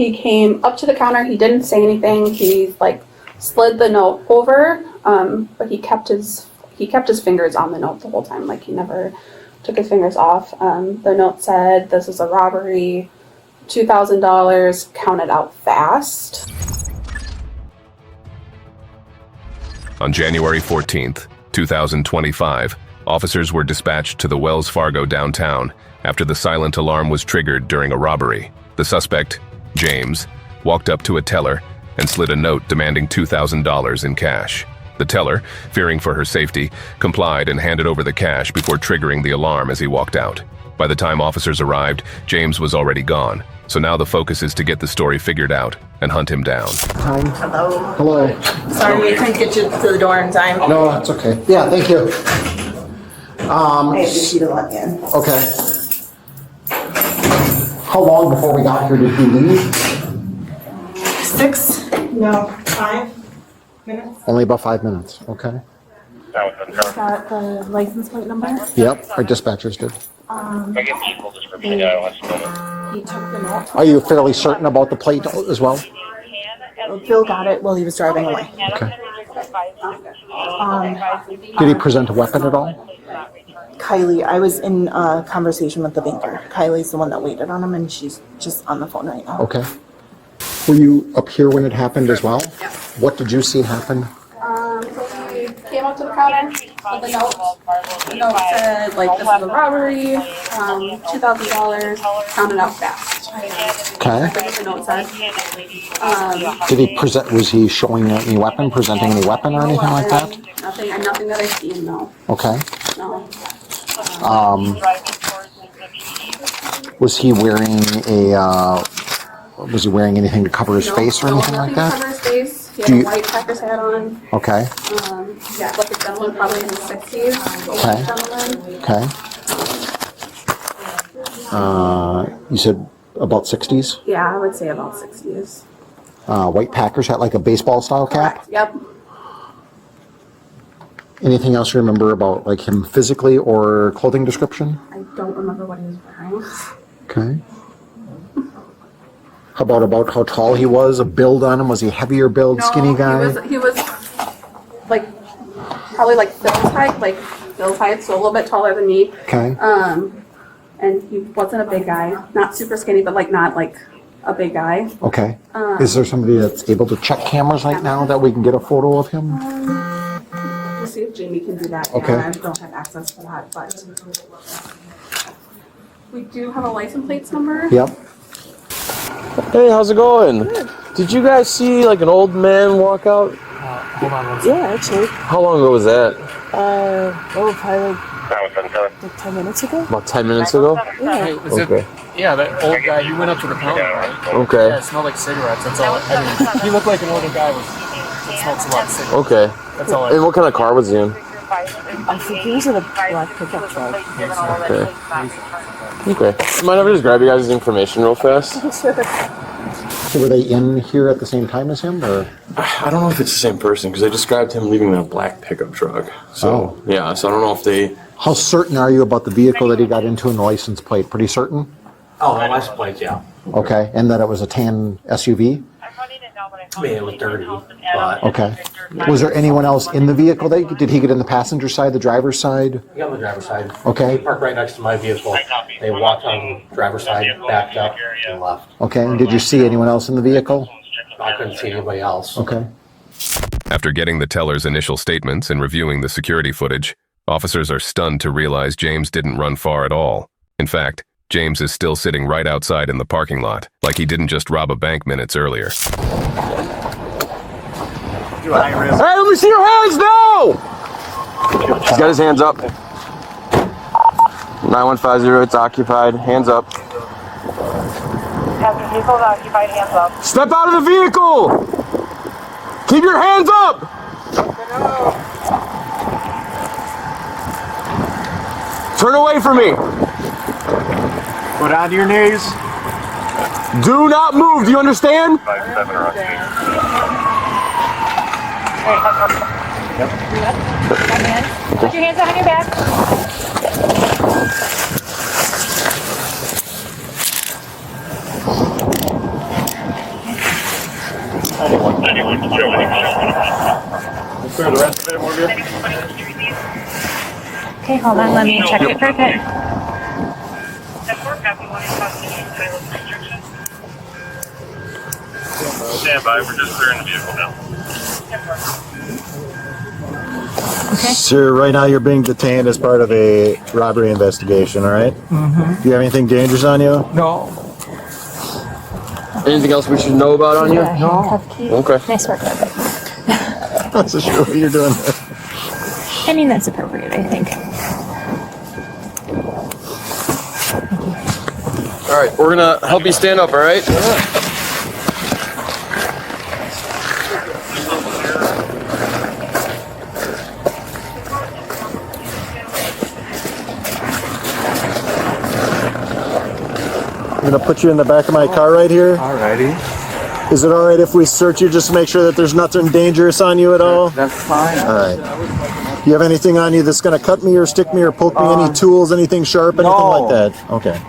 He came up to the counter. He didn't say anything. He like slid the note over, but he kept his fingers on the note the whole time. Like he never took his fingers off. The note said, "This is a robbery, $2,000, counted out fast." On January 14th, 2025, officers were dispatched to the Wells Fargo downtown after the silent alarm was triggered during a robbery. The suspect, James, walked up to a teller and slid a note demanding $2,000 in cash. The teller, fearing for her safety, complied and handed over the cash before triggering the alarm as he walked out. By the time officers arrived, James was already gone. So now the focus is to get the story figured out and hunt him down. Hi. Hello. Hello. Sorry we couldn't get you to the door in time. No, that's okay. Yeah, thank you. I had to to let you in. Okay. How long before we got here did he leave? 5 minutes. Only about 5 minutes. Okay. Got the license plate number. Yep, our dispatchers did. He took the note. Are you fairly certain about the plate as well? Phil got it while he was driving away. Okay. Did he present a weapon at all? Kylie, I was in a conversation with the banker. Kylie's the one that waited on him, and she's just on the phone right now. Okay. Were you up here when it happened as well? Yeah. What did you see happen? So he came up to the counter with the note. The note said, like, this is a robbery, $2,000, counted out fast. Okay. That's what the note said. Did he present? Was he showing any weapon, presenting any weapon or anything like that? Nothing that I've seen, no. Okay. No. Was he wearing a? Was he wearing anything to cover his face or anything like that? Nothing to cover his face. He had a white Packers hat on. Okay. Yeah, like a gentleman, probably in his 60s. Okay. Gentleman. Okay. You said about 60s? Yeah, I would say about 60s. White Packers hat, like a baseball style cap? Correct. Yep. Anything else you remember about like him physically or clothing description? I don't remember what he was wearing. Okay. How about how tall he was? A build on him? Was he heavier build, skinny guy? He was like probably like Phil's height, so a little bit taller than me. Okay. And he wasn't a big guy, not super skinny, but like not like a big guy. Okay. Is there somebody that's able to check cameras right now that we can get a photo of him? We'll see if Jamie can do that. Okay. Yeah, I don't have access to that, but we do have a license plates number. Yep. Hey, how's it going? Good. Did you guys see like an old man walk out? Hold on one second. Yeah, actually. How long ago was that? Probably like 10 minutes ago. About 10 minutes ago? Yeah. Hey, is Okay. it? Yeah, that old guy. He went up to the counter, right? Okay. Yeah, it smelled like cigarettes. That's all. I mean, he looked like an older guy that smokes a lot of cigarettes. Okay. That's all. And what kind of car was he in? I think he was in a black pickup truck. Okay. Okay. Mind if I just grab you guys' information real fast? So were they in here at the same time as him, or? I don't know if it's the same person because I described him leaving in a black pickup truck. So, yeah, so I don't know if they... How certain are you about the vehicle that he got into and the license plate? Pretty certain? Oh, the license plate, yeah. Okay, and that it was a tan SUV? I mean, it was dirty, but Okay. Was there anyone else in the vehicle? Did he get in the passenger side, the driver's side? he got on the driver's side. Okay. He parked right next to my vehicle. They walked on the driver's side, backed up, and left. Okay, and did you see anyone else in the vehicle? I couldn't see anybody else. Okay. After getting the teller's initial statements and reviewing the security footage, officers are stunned to realize James didn't run far at all. In fact, James is still sitting right outside in the parking lot, like he didn't just rob a bank minutes earlier. Hey, let me see your hands now! He's got his hands up. 9150, it's occupied. Hands up. Vehicle occupied, hands up. Step out of the vehicle! Keep your hands up! Turn away from me. Go down to your knees. Do not move, do you understand? 5-7 or Put your hands behind your back. 91. Clear the rest of it, we're good. Okay, hold on. Let me check it for a bit. Stand by, we're just clearing the vehicle now. Okay. Sir, right now you're being detained as part of a robbery investigation, all right? Mm-hmm. Do you have anything dangerous on you? No. Anything else we should know about on you? No. Okay. Nice work, Robert. That's for sure what you're doing there. I mean, that's appropriate, I think. All right, we're gonna help you stand up, all right? I'm gonna put you in the back of my car right here. Alrighty. Is it all right if we search you just to make sure that there's nothing dangerous on you at all? That's fine. All right. Do you have anything on you that's gonna cut me or stick me or poke me? Any tools, anything sharp, anything like that? Okay.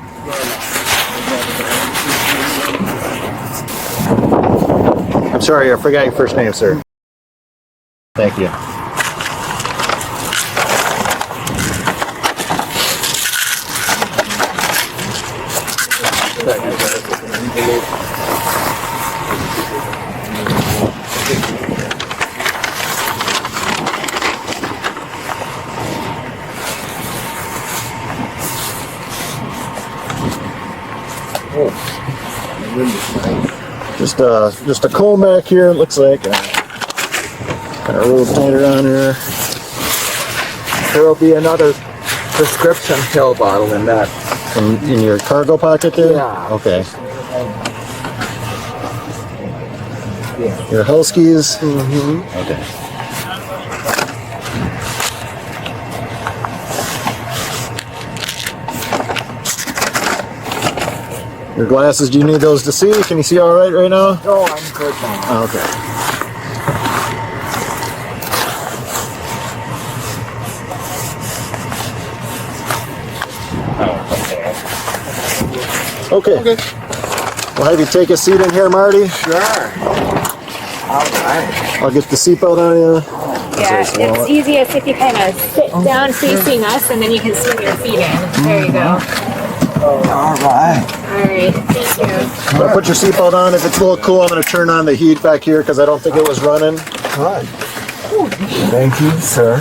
I'm sorry, I forgot your first name, sir. Thank you. Just a comb back here, it looks like. Kind of rotate it on here. There will be another prescription pill bottle in that. In your cargo pocket there? Yeah. Okay. Your Huskies? Mm-hmm. Okay. Your glasses, do you need those to see? Can you see all right now? No, I'm good now. Okay. Okay. We'll have you take a seat in here, Marty. Sure. All right. I'll get the seatbelt on you. Yeah, it's easiest if you kind of sit down facing us and then you can swing your feet in. There you go. All right. All right, thank you. So put your seatbelt on. If it's a little cool, I'm going to turn on the heat back here because I don't think it was running. Good. Thank you, sir.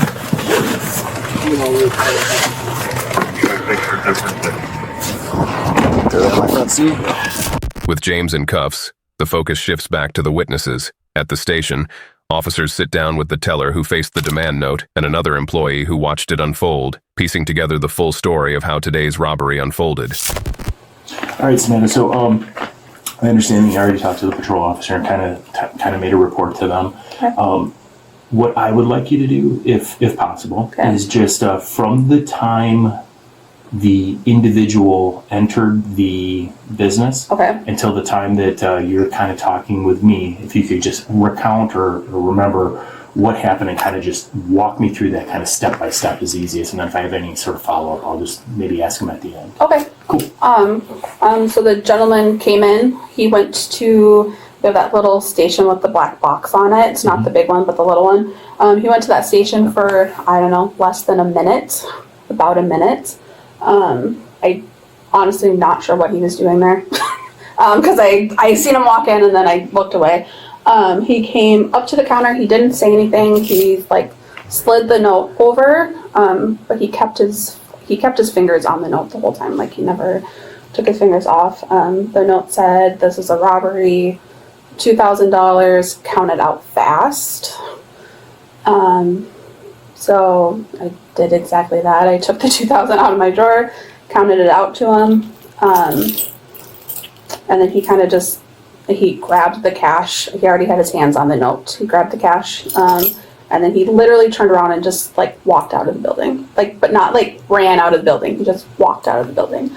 Throw that in my front seat. With James in cuffs, the focus shifts back to the witnesses. At the station, officers sit down with the teller who faced the demand note and another employee who watched it unfold, piecing together the full story of how today's robbery unfolded. All right, Samantha. So, I understand that you already talked to the patrol officer and kind of made a report to them. Okay. What I would like you to do, if possible, is just from the time the individual entered the business until the time that you're kind of talking with me, if you could just recount or remember what happened and kind of just walk me through that kind of step by step is easiest. And then if I have any sort of follow up, I'll just maybe ask him at the end. Okay. Cool. So the gentleman came in. He went to, we have that little station with the black box on it. It's not the big one, but the little one. He went to that station for, I don't know, less than a minute, about a minute. I honestly not sure what he was doing there. Because I seen him walk in and then I looked away. He came up to the counter. He didn't say anything. He slid the note over, but he kept his fingers on the note the whole time. Like he never took his fingers off. The note said, "This is a robbery, $2,000, counted out fast." So I did exactly that. I took the $2,000 out of my drawer, counted it out to him, and then he kind of he grabbed the cash. He already had his hands on the note. He grabbed the cash, and then he literally turned around and just walked out of the building. But not ran out of the building. He just walked out of the building.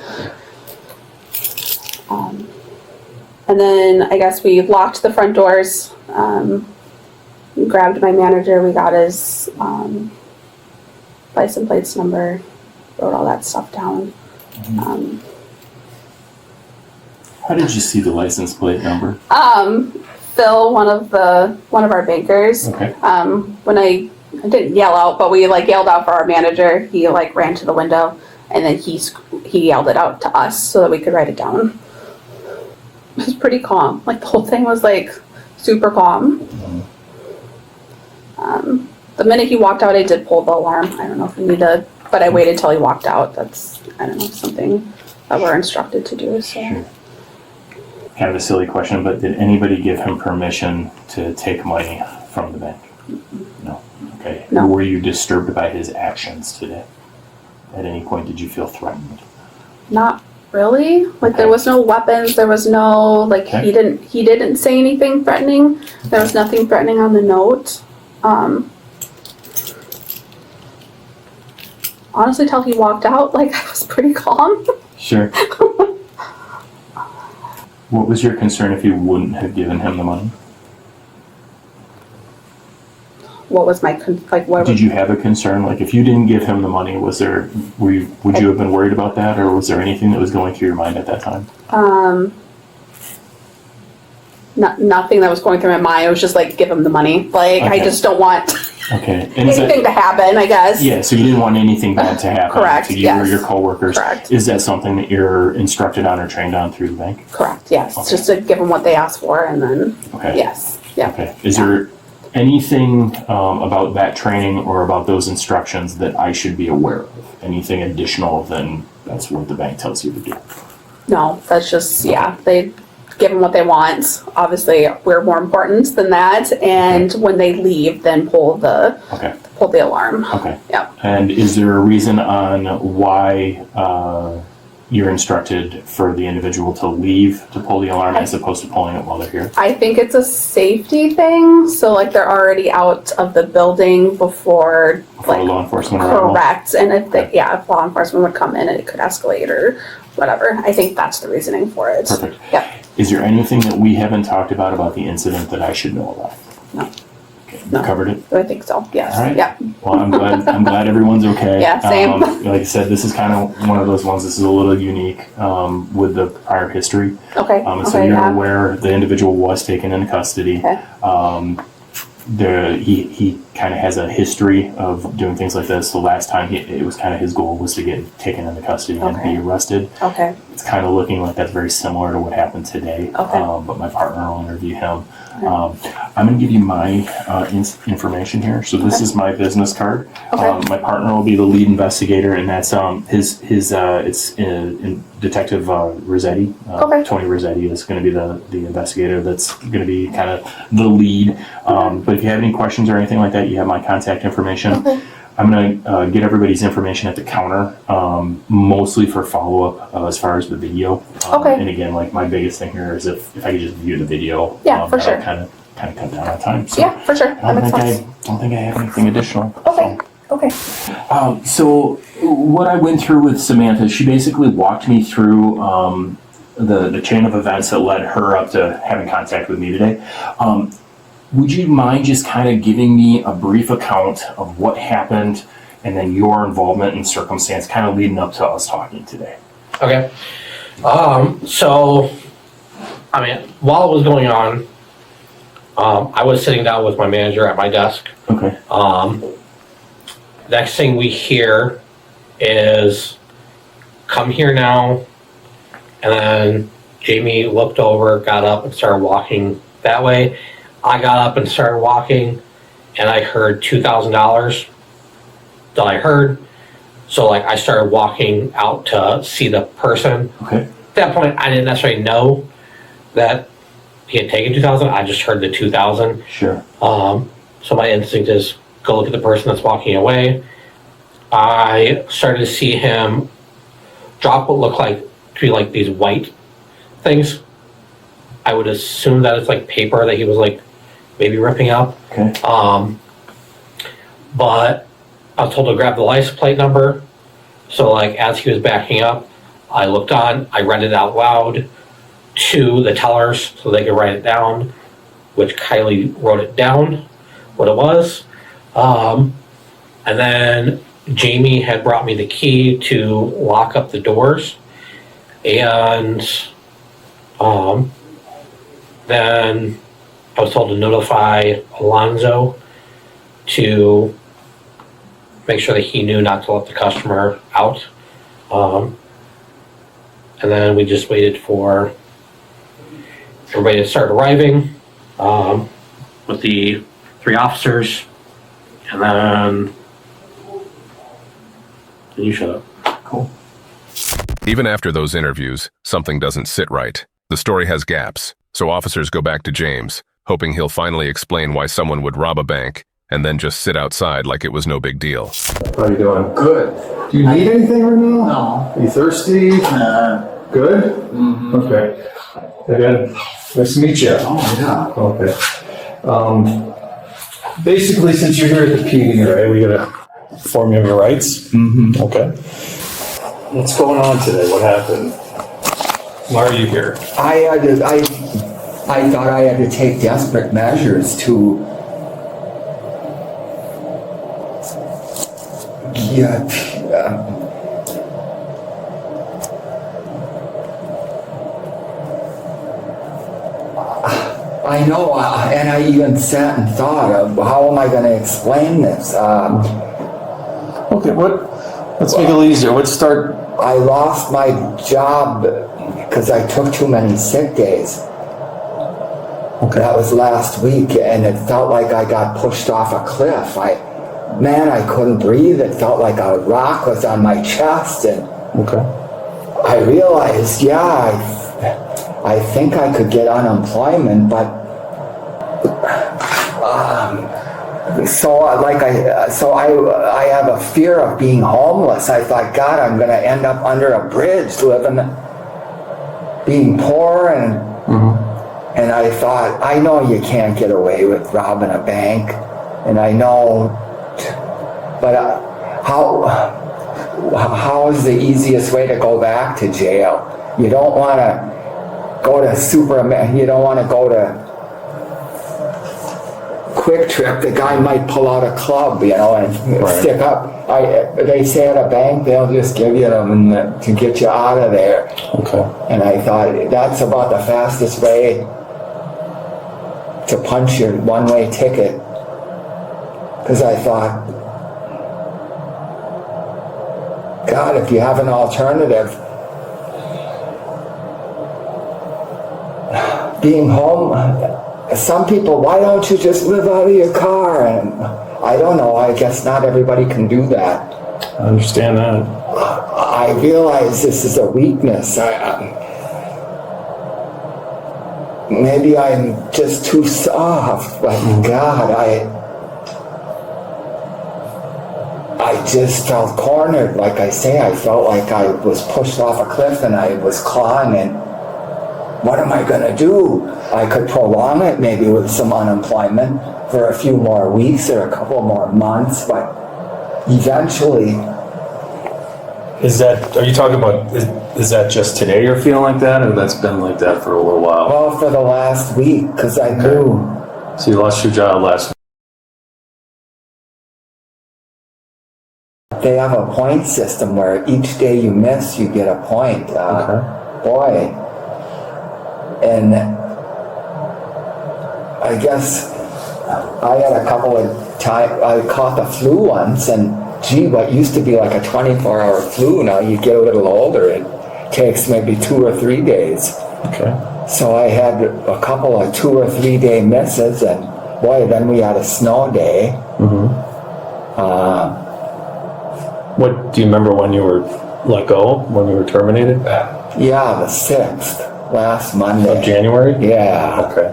And then I guess we locked the front doors. We grabbed my manager. We got his license plates number, wrote all that stuff down. How did you see the license plate number? Phil, one of our bankers. Okay. When I didn't yell out, but we like yelled out for our manager. He like ran to the window, and then he yelled it out to us so that we could write it down. It was pretty calm. Like the whole thing was like super calm. The minute he walked out, I did pull the alarm. I don't know if we need to, but I waited till he walked out. That's, I don't know, something that we're instructed to do. So. Sure. Kind of a silly question, but did anybody give him permission to take money from the bank? No. Okay. No. Were you disturbed by his actions today? At any point, did you feel threatened? Not really. Like there was no weapons. There was no like he didn't say anything threatening. There was nothing threatening on the note. Honestly, till he walked out, like I was pretty calm. Sure. What was your concern if you wouldn't have given him the money? What was my what? Did you have a concern? Like if you didn't give him the money, would you have been worried about that, or was there anything that was going through your mind at that time? Nothing that was going through my mind. It was just like give him the money. Like I just don't want anything to happen. I guess. Yeah. So you didn't want anything bad to happen. Correct. To you or your coworkers. Correct. Is that something that you're instructed on or trained on through the bank? Correct. Yes. Okay. Just to give them what they asked for, and then. Okay. Yes. Yeah. Okay. Is there anything about that training or about those instructions that I should be aware of? Anything additional than that's what the bank tells you to do? No, that's just they give them what they want. Obviously, we're more important than that. And when they leave, then pull the alarm. Okay. Yeah. And is there a reason on why you're instructed for the individual to leave to pull the alarm as opposed to pulling it while they're here? I think it's a safety thing. So like they're already out of the building before law enforcement arrival? Correct. And if if law enforcement would come in, it could escalate or whatever. I think that's the reasoning for it. Perfect. Yeah. Is there anything that we haven't talked about the incident that I should know about? No. Okay. You covered it? I think so. Yes. All right. Yeah. Well, I'm glad everyone's okay. Yeah, same. Like I said, this is kind of one of those ones. This is a little unique with the prior history. Okay. So you're aware the individual was taken into custody. Okay. He kind of has a history of doing things like this. The last time it was kind of his goal was to get taken into custody and be arrested. Okay. It's kind of looking like that's very similar to what happened today. Okay. But my partner will interview him. I'm going to give you my information here. So this is my business card. Okay. My partner will be the lead investigator, and that's it's Detective Rossetti. Tony Rossetti is going to be the investigator that's going to be kind of the lead. But if you have any questions or anything like that, you have my contact information. Okay. I'm going to get everybody's information at the counter, mostly for follow-up as far as the video. And again, like my biggest thing here is if I could just view the video, for sure. kind of cut down on time. So yeah, for sure. That makes sense. I don't think I have anything additional. Okay. Okay. So what I went through with Samantha, she basically walked me through the chain of events that led her up to having contact with me today. Would you mind just kind of giving me a brief account of what happened and then your involvement and circumstance kind of leading up to us talking today? Okay. So, I mean, while it was going on, I was sitting down with my manager at my desk. Okay. Next thing we hear is, come here now. And then Jamie looked over, got up and started walking that way. I got up and started walking, and I heard $2,000 that I heard. So like I started walking out to see the person. Okay. At that point, I didn't necessarily know that he had taken $2,000. I just heard the $2,000. Sure. So my instinct is go look at the person that's walking away. I started to see him drop what looked like to be like these white things. I would assume that it's like paper that he was like maybe ripping up. Okay. But I was told to grab the license plate number. So like as he was backing up, I looked on, I read it out loud to the tellers so they could write it down, which Kylie wrote it down, what it was. And then Jamie had brought me the key to lock up the doors. And then I was told to notify Alonzo to make sure that he knew not to let the customer out. And then we just waited for everybody to start arriving with the 3 officers. And then you shut up. Cool. Even after those interviews, something doesn't sit right. The story has gaps, so officers go back to James, hoping he'll finally explain why someone would rob a bank and then just sit outside like it was no big deal. How are you doing? Good. Do you need anything right now? No. Are you thirsty? Good? Mm-hmm. Okay. Again, nice to meet you. Oh, yeah. Okay. Basically, since you're here at the PD, right, we gotta inform you of your rights. Mm-hmm. Okay. What's going on today? What happened? Why are you here? I thought I had to take desperate measures to get I know, and I even sat and thought of how am I going to explain this. Okay, let's make it easier. Let's start. I lost my job because I took too many sick days. Okay. That was last week, and it felt like I got pushed off a cliff. I couldn't breathe. It felt like a rock was on my chest, and I realized, I think I could get unemployment, but I have a fear of being homeless. I thought, God, I'm going to end up under a bridge, being poor, and I thought, I know you can't get away with robbing a bank, and I know, but how is the easiest way to go back to jail? You don't want to go to you don't want to go to Quick Trip. The guy might pull out a club, and stick up. They say at a bank they'll just give you them to get you out of there. Okay. And I thought that's about the fastest way to punch your one-way ticket. Because I thought, God, if you have an alternative, being home, some people, why don't you just live out of your car? And I don't know, I guess not everybody can do that. I understand that. I realize this is a weakness. Maybe I'm just too soft, but God, I just felt cornered. Like I say, I felt like I was pushed off a cliff and I was clawing, and what am I going to do? I could prolong it maybe with some unemployment for a few more weeks or a couple more months, but eventually. Are you talking about, is that just today you're feeling like that, or that's been like that for a little while? Well, for the last week, because I knew. So you lost your job last week? They have a point system where each day you miss, you get a point. Boy. And I guess I had a couple of times, I caught the flu once, and gee, what used to be like a 24-hour flu, now you get a little older, it takes maybe 2 or 3 days. Okay. So I had a couple of 2 or 3 day misses, and boy, then we had a snow day. What do you remember when you were let go? When you were terminated? Yeah, the 6th, last Monday. Of January? Yeah. Okay.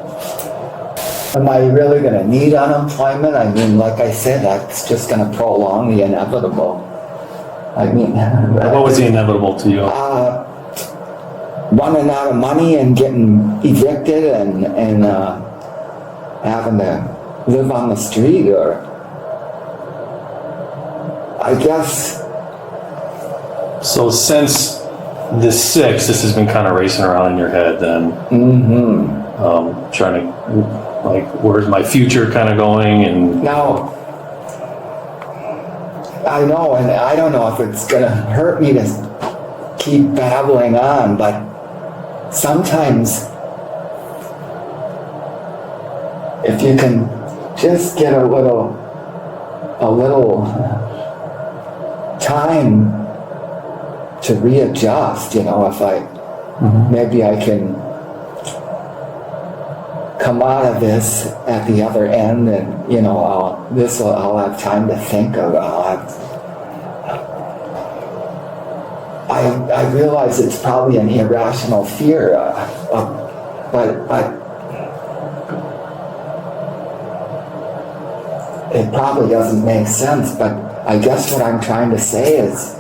Am I really going to need unemployment? I mean, like I said, that's just going to prolong the inevitable. I mean, what was the inevitable to you? Running out of money and getting evicted and having to live on the street, or I guess. So since the 6th, this has been kind of racing around in your head then. Trying to, like, where's my future kind of going? And now, I know, and I don't know if it's going to hurt me to keep babbling on, but sometimes if you can just get a little time to readjust, if maybe I can come out of this at the other end, and I'll have time to think about. I realize it's probably an irrational fear, but it probably doesn't make sense. But I guess what I'm trying to say is,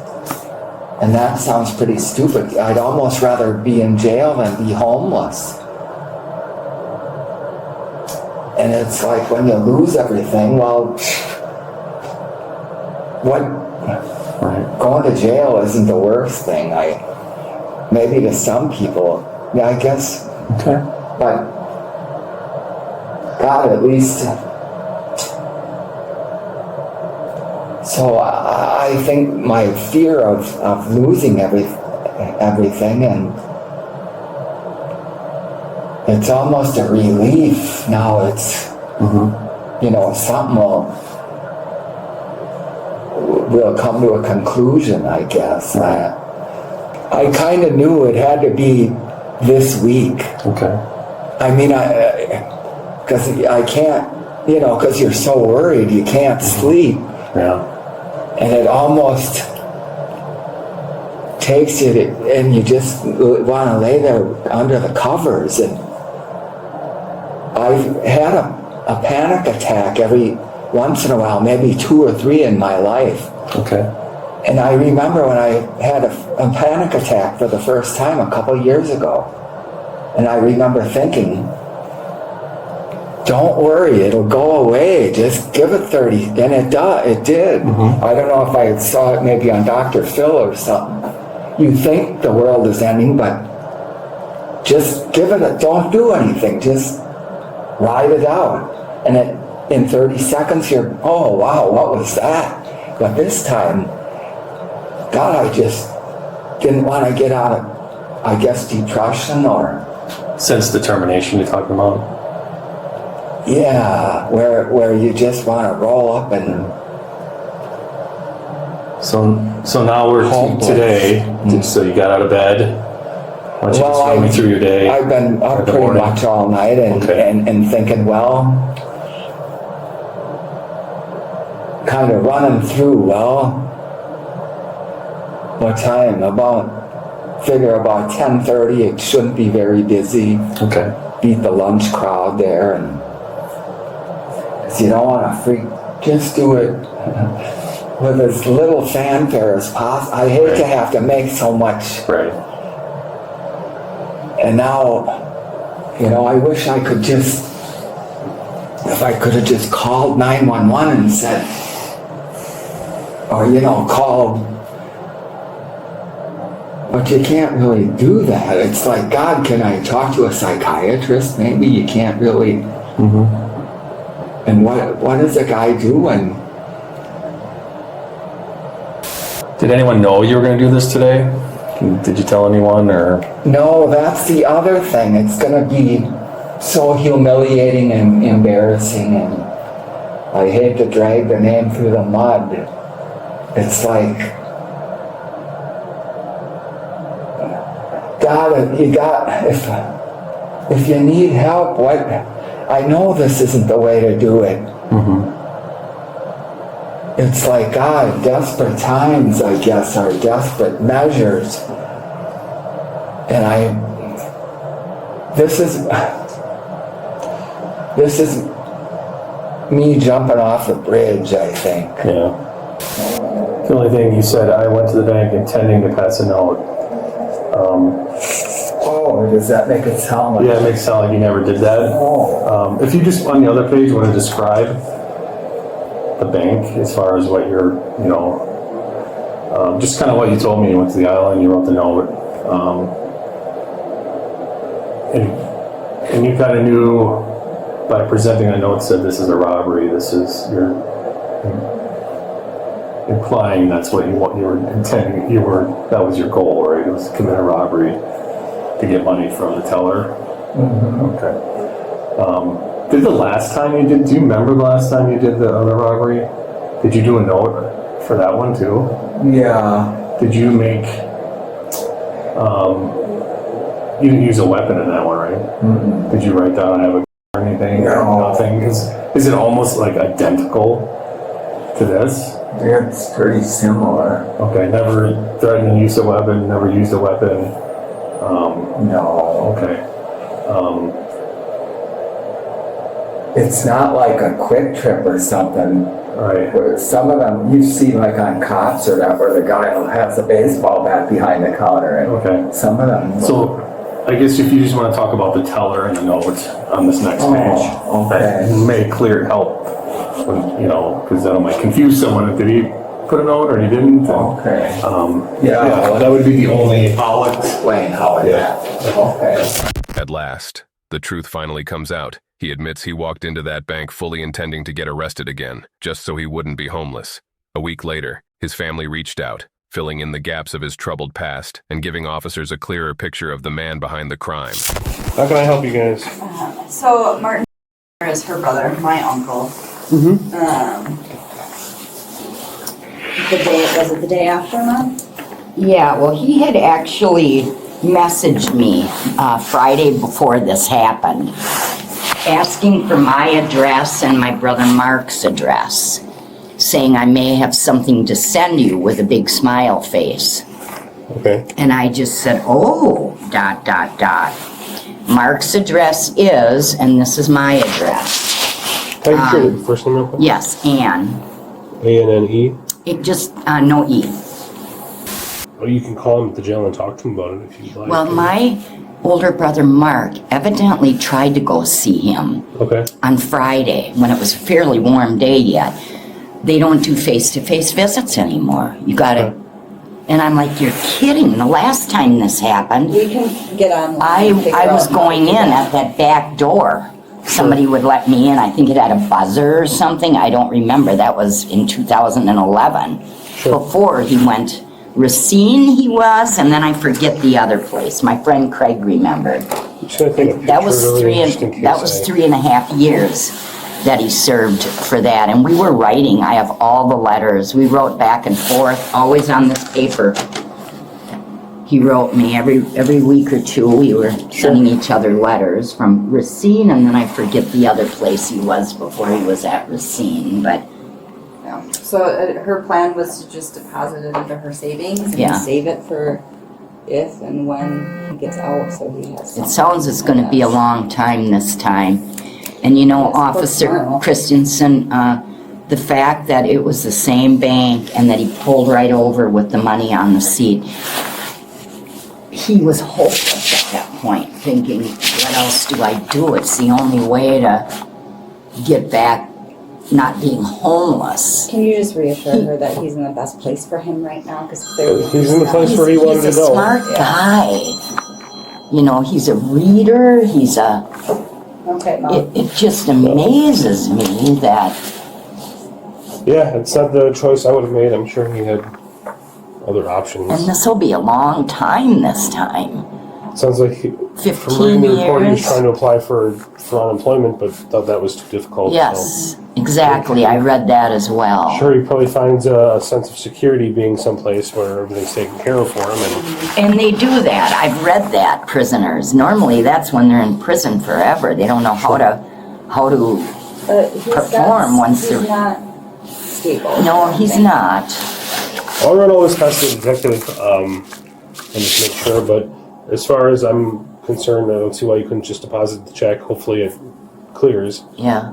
and that sounds pretty stupid, I'd almost rather be in jail than be homeless. And it's like when you lose everything, well, going to jail isn't the worst thing. Maybe to some people, I guess. Okay. But God, at least. So I think my fear of losing everything, and it's almost a relief now. It's something will come to a conclusion, I guess. I kind of knew it had to be this week. Okay. I mean, because I can't, because you're so worried, you can't sleep. Yeah. And it almost takes you to, and you just want to lay there under the covers. And I've had a panic attack every once in a while, maybe 2 or 3 in my life. Okay. And I remember when I had a panic attack for the first time a couple years ago. And I remember thinking, don't worry, it'll go away. Just give it 30. And it did. Mm-hmm. I don't know if I saw it maybe on Dr. Phil or something. You think the world is ending, but just give it don't do anything. Just ride it out. And in 30 seconds, you're, oh, wow, what was that? But this time, God, I just didn't want to get out of, I guess, depression or... Sense determination you're talking about? Yeah, where you just want to roll up and... So now we're today, so you got out of bed. Why don't you just run me through your day? I've been up pretty much all night and thinking, well, kind of running through, what time? Figure about 10:30, it shouldn't be very busy. Okay. Beat the lunch crowd there, and because you don't want to just do it with as little fanfare as possible. I hate to have to make so much. Right. And now, I wish I could if I could have just called 911 and said, or, called, but you can't really do that. It's like, God, can I talk to a psychiatrist? Maybe you can't really. Mm-hmm. And what does a guy do when... Did anyone know you were going to do this today? Did you tell anyone, or? No, that's the other thing. It's going to be so humiliating and embarrassing, and I hate to drag the name through the mud. It's like, God, if you need help, I know this isn't the way to do it. Mm-hmm. It's like, God, desperate times, I guess, are desperate measures. And this is me jumping off a bridge, I think. Yeah. The only thing you said, I went to the bank intending to pass a note. Does that make it sound like... Yeah, it makes it sound like you never did that. Oh. If you just, on the other page, want to describe the bank as far as what you're, just kind of what you told me. You went to the island, you wrote the note. And you kind of knew by presenting a note said this is a robbery. You're implying that's what you were intending. That was your goal, right? It was to commit a robbery to get money from the teller. Mm-hmm. Okay. Did the last time you did? Do you remember the last time you did the other robbery? Did you do a note for that one too? Yeah. Did you make? You didn't use a weapon in that one, right? Mm-hmm. Did you write down I have a or anything? No. Nothing. Is it almost like identical to this? It's pretty similar. Okay. Never threatened to use a weapon. Never used a weapon. No. Okay. It's not like a quick trip or something. Right. Some of them you see like on cops or that where the guy has a baseball bat behind the counter. And okay. Some of them. So I guess if you just want to talk about the teller and the note on this next page, okay. that may help. When, because that might confuse someone. Did he put a note or he didn't? Okay. Yeah, that would be the only. I'll explain how it happened. Okay. At last, the truth finally comes out. He admits he walked into that bank fully intending to get arrested again, just so he wouldn't be homeless. A week later, his family reached out, filling in the gaps of his troubled past and giving officers a clearer picture of the man behind the crime. How can I help you guys? So Martin is her brother, my uncle. Mm-hmm. Was it the day after, Mom? Yeah, well, he had actually messaged me Friday before this happened, asking for my address and my brother Mark's address, saying I may have something to send you with a big smile face. Okay. And I just said, oh, ... Mark's address is, and this is my address. How you sure first name real quick? Yes, Ann. A-N-N-E? It just, no E. Well, you can call him at the jail and talk to him about it if you'd like. Well, my older brother Mark evidently tried to go see him on Friday when it was a fairly warm day yet. They don't do face-to-face visits anymore. You gotta, and I'm like, you're kidding. The last time this happened, We can get online. I was going in at that back door. Somebody would let me in. I think it had a buzzer or something. I don't remember. That was in 2011. Before he went, Racine he was, and then I forget the other place. My friend Craig remembered. That was 3.5 years that he served for that. And we were writing. I have all the letters. We wrote back and forth, always on this paper. He wrote me every week or two. We were sending each other letters from Racine, and then I forget the other place he was before he was at Racine. But So her plan was to just deposit it into her savings and save it for if and when he gets out, so he has. It sounds it's going to be a long time this time. And Officer Christensen, the fact that it was the same bank and that he pulled right over with the money on the seat, he was hopeless at that point, thinking, what else do I do? It's the only way to get back not being homeless. Can you just reassure her that he's in the best place for him right now? Because he's in the place where he wanted to go. He's a smart guy. He's a reader. He's a... Okay, Mom. It just amazes me that... Yeah, it's not the choice I would have made. I'm sure he had other options. And this will be a long time this time. Sounds like 15 from reading the report, he was years. trying to apply for unemployment, but thought that was too difficult. Yes, exactly. I read that as well. Sure, he probably finds a sense of security being someplace where everything's taken care of for him. And they do that. I've read that, prisoners. Normally, that's when they're in prison forever. They don't know how to perform once they're... He's not stable. No, he's not. I'll run all this past the detective and just make sure, but as far as I'm concerned, I don't see why you couldn't just deposit the check. Hopefully it clears. Yeah.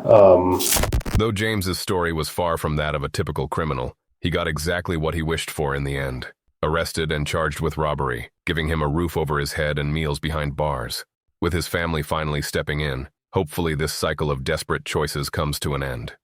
Though James's story was far from that of a typical criminal, he got exactly what he wished for in the end. Arrested and charged with robbery, giving him a roof over his head and meals behind bars. With his family finally stepping in, hopefully this cycle of desperate choices comes to an end.